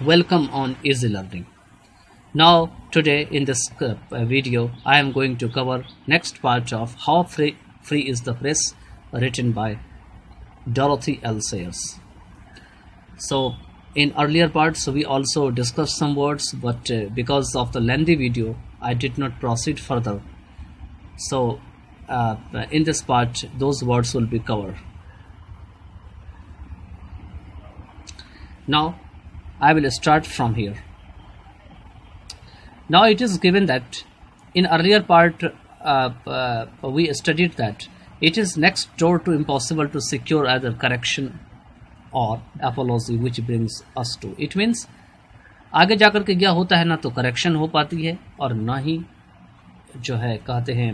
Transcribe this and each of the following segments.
Welcome on Easy Learning. Now today in this video I am going to cover next part of How Free is the Press, written by Dorothy L. Sayers. So in earlier parts we also discussed some words, but because of the lengthy video I did not proceed further. So in this part those words will be covered. Now I will start from here. Now it is given that in earlier part we studied that it is next door to impossible to secure either correction or apology which brings us to. It means आगे जाकर के क्या होता है, ना तो correction हो पाती है और ना ही जो है कहते हैं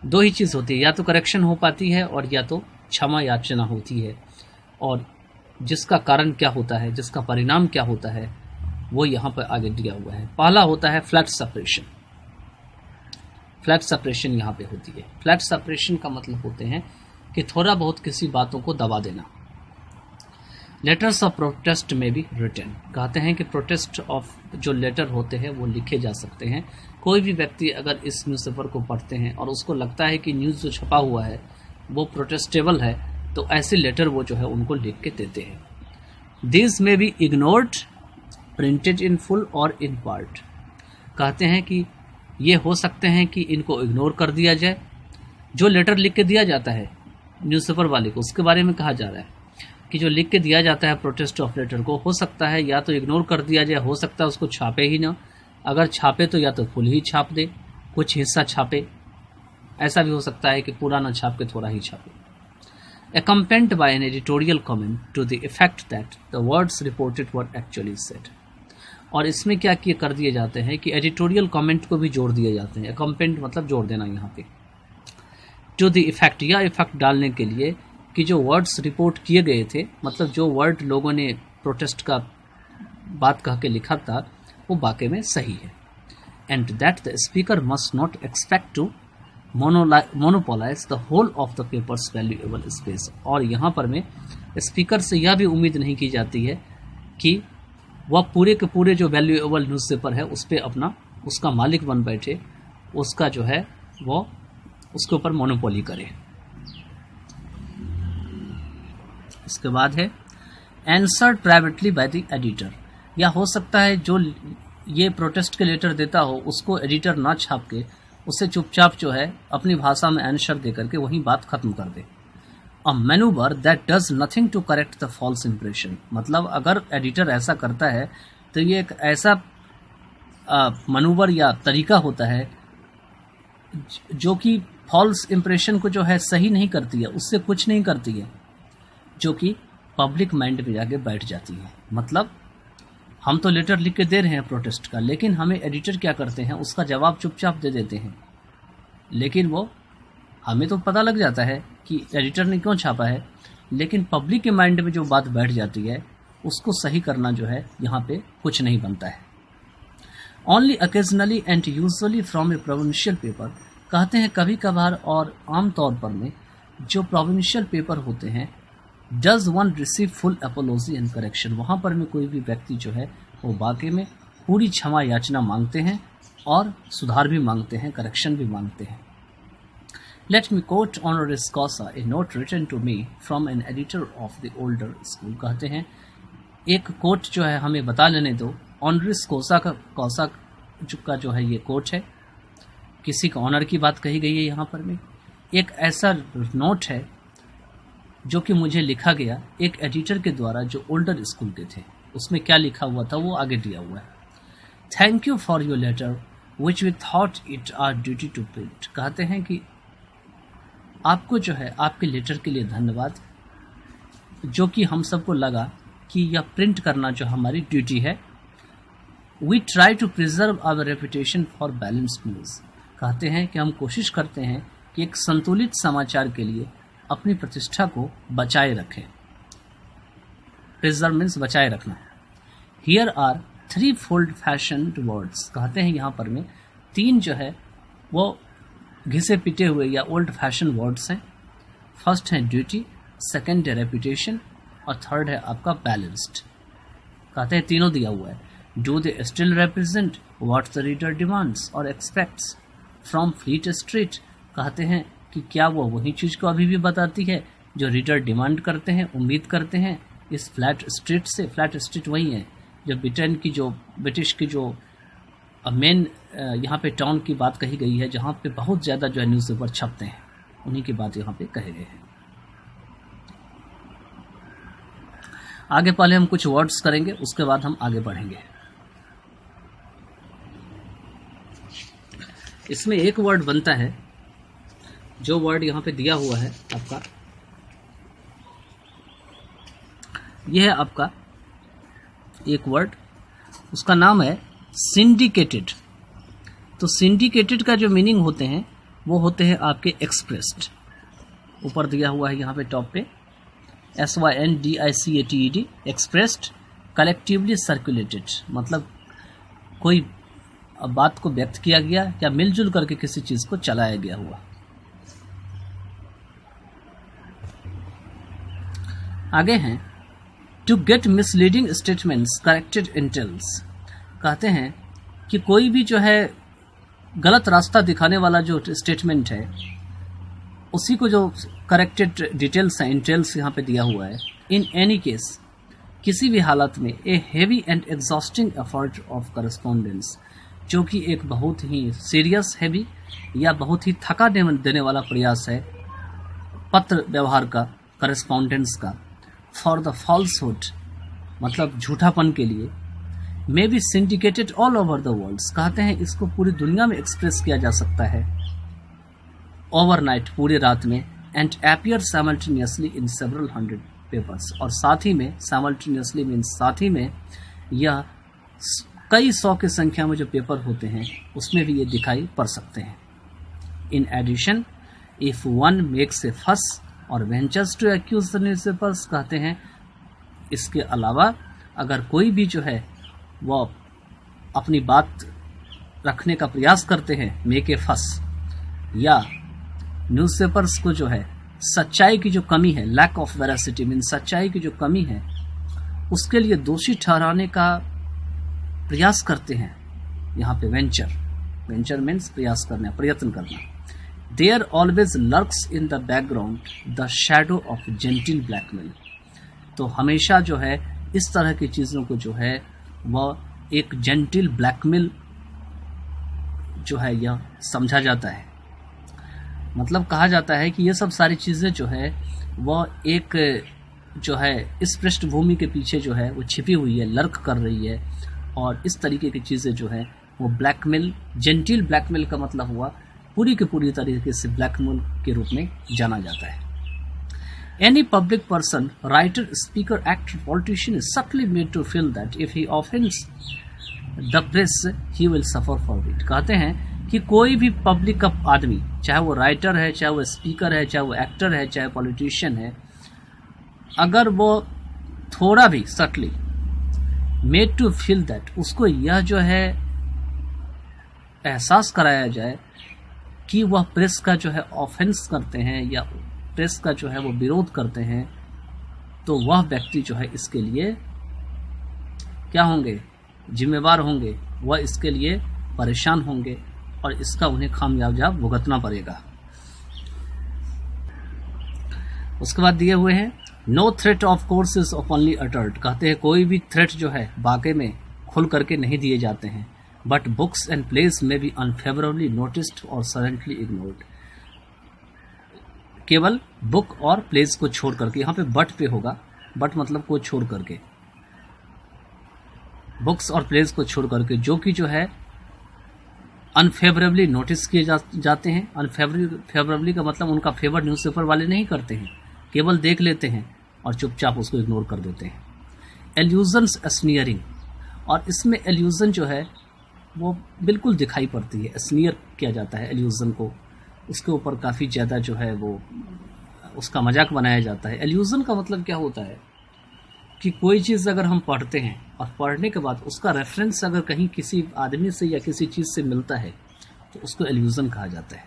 दो ही चीज़ होती है, या तो करेक्शन हो पाती है और या तो क्षमा याचना होती है, और जिसका कारण क्या होता है, जिसका परिणाम क्या होता है वो यहाँ पर आगे दिया हुआ है. पहला होता है फ्लैट सेपरेशन. फ्लैट सेपरेशन यहाँ पे होती है. फ्लैट सेपरेशन का मतलब होते हैं कि थोड़ा बहुत किसी बातों को दबा देना. लेटर्स ऑफ प्रोटेस्ट में भी रिटन, कहते हैं कि प्रोटेस्ट ऑफ जो लेटर होते हैं वो लिखे जा सकते हैं. कोई भी व्यक्ति अगर इस न्यूज़पेपर को पढ़ते हैं और उसको लगता है कि न्यूज़ जो छपा हुआ है वो प्रोटेस्टेबल है, तो ऐसे लेटर वो जो है उनको लिख के देते हैं. दिस में be ignored, printed in full और इन पार्ट. कहते हैं कि ये हो सकते हैं कि इनको इग्नोर कर दिया जाए. जो लेटर लिख के दिया जाता है न्यूज़पेपर वाले को, उसके बारे में कहा जा रहा है कि जो लिख के दिया जाता है प्रोटेस्ट ऑफ लेटर को, हो सकता है या तो इग्नोर कर दिया जाए, हो सकता है उसको छापे ही ना. अगर छापे तो या तो फुल ही छाप दे, कुछ हिस्सा छापे. ऐसा भी हो सकता है कि पूरा ना छाप के थोड़ा ही छापे. Accompanied by an editorial comment to the effect that the words reported were actually said. और इसमें क्या किए कर दिए जाते हैं कि एडिटोरियल कमेंट को भी जोड़ दिए जाते हैं. अकम्पेंट मतलब जोड़ देना यहाँ पे. टू द इफेक्ट, या इफेक्ट डालने के लिए कि जो वर्ड्स रिपोर्ट किए गए थे, मतलब जो वर्ड लोगों ने प्रोटेस्ट का बात कह के लिखा था वो वाकई में सही है. And that the speaker must not expect to monopolize the whole of the papers valuable space. और यहाँ पर में स्पीकर से यह भी उम्मीद नहीं की जाती है कि वह पूरे के पूरे जो वैल्यूएबल न्यूज़पेपर है उस पर अपना उसका मालिक बन बैठे, उसका जो है वो उसके ऊपर मोनोपोली करे. इसके बाद है answered privately by the editor. या हो सकता है जो ये प्रोटेस्ट के लेटर देता हो उसको एडिटर ना छाप के उसे चुपचाप जो है अपनी भाषा में आंसर दे करके वही बात खत्म कर दे. A manoeuvre that does nothing to correct the false impression. मतलब अगर एडिटर ऐसा करता है तो ये एक ऐसा मैनूवर या तरीका होता है जो कि फॉल्स इंप्रेशन को जो है सही नहीं करती है, उससे कुछ नहीं करती है, जो कि पब्लिक माइंड में जाके बैठ जाती है. मतलब हम तो लेटर लिख के दे रहे हैं प्रोटेस्ट का, लेकिन हमें एडिटर क्या करते हैं उसका जवाब चुपचाप दे देते हैं. लेकिन वो हमें तो पता लग जाता है कि एडिटर ने क्यों छापा है, लेकिन पब्लिक के माइंड में जो बात बैठ जाती है उसको सही करना जो है यहाँ पे कुछ नहीं बनता है. Only occasionally and usually from A provincial paper. कहते हैं कभी कभार और आम तौर पर में जो प्रोविंशियल पेपर होते हैं, does one receive full apology and correction. वहाँ पर में कोई भी व्यक्ति जो है वो वाकई में पूरी क्षमा याचना मांगते हैं और सुधार भी मांगते हैं, करेक्शन भी मांगते हैं. लेट मी कोट ऑनरिस कॉसा a note written to me from an editor of the older school. कहते हैं एक कोट जो है हमें बता लेने दो. ऑनरिस कॉसा का जो है ये कोट है, किसी का ऑनर की बात कही गई है यहाँ पर में. एक ऐसा नोट है जो कि मुझे लिखा गया एक एडिटर के द्वारा जो ओल्डर स्कूल के थे. उसमें क्या लिखा हुआ था वो आगे दिया हुआ है. Thank you for your letter which we thought it our duty to print. कहते हैं कि आपको जो है आपके लेटर के लिए धन्यवाद, जो कि हम सबको लगा कि यह प्रिंट करना जो हमारी ड्यूटी है. We try to preserve our reputation for balanced news. कहते हैं कि हम कोशिश करते हैं कि एक संतुलित समाचार के लिए अपनी प्रतिष्ठा को बचाए रखें. प्रिजर्व मीन्स बचाए रखना. Here are 3 fold fashioned words. कहते हैं यहाँ पर में 3 जो है वो घिसे पिटे हुए या ओल्ड फैशन वर्ड्स हैं. फर्स्ट है ड्यूटी, सेकंड है रेपुटेशन और थर्ड है आपका बैलेंस्ड. कहते हैं तीनों दिया हुआ है। Do they still represent what the reader demands और एक्सपेक्ट्स फ्रॉम फ्लीट स्ट्रीट, कहते हैं कि क्या वो वही चीज़ को अभी भी बताती है जो रीडर डिमांड करते हैं, उम्मीद करते हैं इस फ्लैट स्ट्रीट से। फ्लैट स्ट्रीट वही है जो ब्रिटिश की जो मेन यहाँ पे टाउन की बात कही गई है, जहाँ पे बहुत ज़्यादा जो है न्यूज़पेपर छपते हैं, उन्हीं की बात यहाँ पे कहे गए हैं। आगे पहले हम कुछ वर्ड्स करेंगे, उसके बाद हम आगे बढ़ेंगे। इसमें एक वर्ड बनता है, जो वर्ड यहाँ पे दिया हुआ है आपका, यह है आपका एक वर्ड, उसका नाम है सिंडिकेटेड। तो सिंडिकेटेड का जो मीनिंग होते हैं वो होते हैं आपके एक्सप्रेस्ड। ऊपर दिया हुआ है यहाँ पे टॉप पे SYNDICATED, एक्सप्रेस्ड, कलेक्टिवली सर्कुलेटेड, मतलब कोई बात को व्यक्त किया गया या मिलजुल करके किसी चीज़ को चलाया गया हुआ। आगे हैं to get misleading statements corrected in tales, कहते हैं कि कोई भी जो है गलत रास्ता दिखाने वाला जो स्टेटमेंट है उसी को जो करेक्टेड डिटेल्स हैं, इंटेल्स यहाँ पे दिया हुआ है। इन एनी केस, किसी भी हालत में a heavy and exhausting effort of correspondence, जो कि एक बहुत ही सीरियस, हैवी या बहुत ही थका देने वाला प्रयास है पत्र व्यवहार का, करस्पॉन्डेंस का, फॉर द फॉल्सहुड, मतलब झूठापन के लिए, may be syndicated all over the world, कहते हैं इसको पूरी दुनिया में एक्सप्रेस किया जा सकता है ओवरनाइट, पूरी रात में, and appear simultaneously in several hundred papers, और साथ ही में साइमल्टेनियसली मीन्स साथ ही में यह कई सौ की संख्या में जो पेपर होते हैं उसमें भी ये दिखाई पड़ सकते हैं। In addition if one makes a fuss or ventures to accuse the newspapers, कहते हैं इसके अलावा अगर कोई भी जो है वो अपनी बात रखने का प्रयास करते हैं, मेक ए फस, या न्यूज़पेपर्स को जो है सच्चाई की जो कमी है, लैक ऑफ वेरासिटी मीन सच्चाई की जो कमी है, उसके लिए दोषी ठहराने का प्रयास करते हैं। यहाँ पे वेंचर मीन्स प्रयास करना, प्रयत्न करना। There always lurks in the background the shadow of genteel blackmail, तो हमेशा जो है इस तरह की चीज़ों को जो है वह एक जेंटिल ब्लैकमेल जो है यह समझा जाता है। मतलब कहा जाता है कि ये सब सारी चीज़ें जो है वह एक जो है इस पृष्ठभूमि के पीछे जो है वो छिपी हुई है, लर्क कर रही है, और इस तरीके की चीज़ें जो है वो ब्लैकमेल, जेंटिल ब्लैकमेल का मतलब हुआ पूरी की पूरी तरीके से ब्लैकमेल के रूप में जाना जाता है। Any public person, writer, speaker, actor, politician is subtly made to feel that if he offends the press, he will suffer for it. कहते हैं कि कोई भी पब्लिक का आदमी, चाहे वो राइटर है, चाहे वो स्पीकर है, चाहे वो एक्टर है, चाहे पॉलिटिशियन है, अगर वो थोड़ा भी subtly made to feel that, उसको यह जो है एहसास कराया जाए कि वह प्रेस का जो है ऑफेंस करते हैं या प्रेस का जो है वो विरोध करते हैं, तो वह व्यक्ति जो है इसके लिए क्या होंगे, जिम्मेवार होंगे, वह इसके लिए परेशान होंगे और इसका उन्हें खामियाजा भुगतना पड़ेगा। उसके बाद दिए हुए हैं no threat of course is openly uttered, कहते हैं कोई भी थ्रेट जो है वाकई में खुल करके नहीं दिए जाते हैं, बट बुक्स एंड प्लेस में बी अनफेवरेबली नोटिस्ड और सडनली इग्नोर्ड, केवल बुक और प्लेस को छोड़ करके, यहाँ पे बट पे होगा, बट मतलब को छोड़ करके, बुक्स और प्लेस को छोड़ करके, जो कि जो है अनफेवरेबली नोटिस किए जाते हैं। अनफेवरेबली का मतलब उनका फेवर न्यूज़पेपर वाले नहीं करते हैं, केवल देख लेते हैं और चुपचाप उसको इग्नोर कर देते हैं। एल्यूजन्स स्नीयरिंग, और इसमें एल्यूजन जो है वो बिल्कुल दिखाई पड़ती है, स्नीयर किया जाता है एल्यूजन को, उसके ऊपर काफ़ी ज़्यादा जो है वो उसका मजाक बनाया जाता है। एल्यूजन का मतलब क्या होता है कि कोई चीज़ अगर हम पढ़ते हैं और पढ़ने के बाद उसका रेफरेंस अगर कहीं किसी आदमी से या किसी चीज़ से मिलता है तो उसको एल्यूजन कहा जाता है।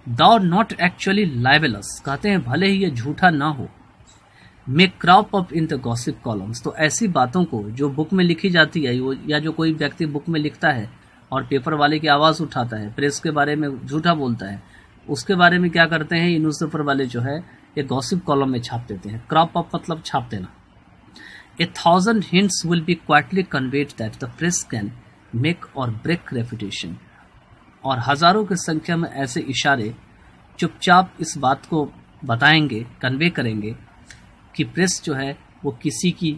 दो नॉट एक्चुअली लाइबेलस, कहते हैं भले ही ये झूठा ना हो, may crop up in the gossip columns. तो ऐसी बातों को जो बुक में लिखी जाती है या जो कोई व्यक्ति बुक में लिखता है और पेपर वाले की आवाज़ उठाता है, प्रेस के बारे में झूठा बोलता है, उसके बारे में क्या करते हैं ये न्यूज़पेपर वाले जो है ये गॉसिप कॉलम में छाप देते हैं। क्रॉप अप मतलब छाप देना। 1,000 hints will be quietly conveyed that the press can make or break reputation। और हजारों की संख्या में ऐसे इशारे चुपचाप इस बात को बताएंगे, कन्वे करेंगे कि प्रेस जो है वो किसी की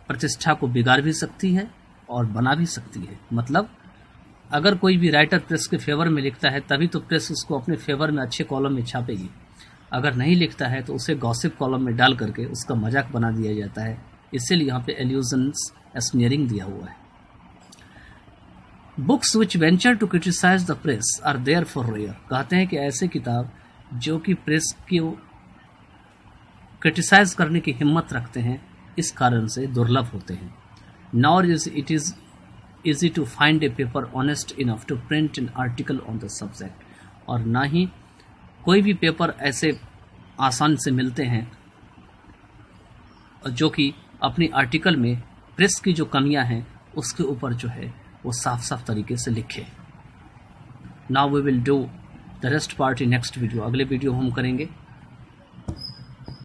प्रतिष्ठा को बिगाड़ भी सकती है और बना भी सकती है। मतलब अगर कोई भी राइटर प्रेस के फेवर में लिखता है तभी तो प्रेस उसको अपने फेवर में अच्छे कॉलम में छापेगी। अगर नहीं लिखता है तो उसे गॉसिप कॉलम में डाल करके उसका मजाक बना दिया जाता है। इसीलिए यहाँ पे एल्यूजन्स स्नेयरिंग दिया हुआ है। Books which venture to criticise the press are therefore rare. कहते हैं कि ऐसे किताब जो कि प्रेस की क्रिटिसाइज करने की हिम्मत रखते हैं इस कारण से दुर्लभ होते हैं। Nor it is easy to find a paper honest enough to print an article on the subject। और ना ही कोई भी पेपर ऐसे आसान से मिलते हैं जो कि अपनी आर्टिकल में प्रेस की जो कमियां हैं उसके ऊपर जो है वो साफ साफ तरीके से लिखे। Now we will do the rest part in next video. अगले वीडियो हम करेंगे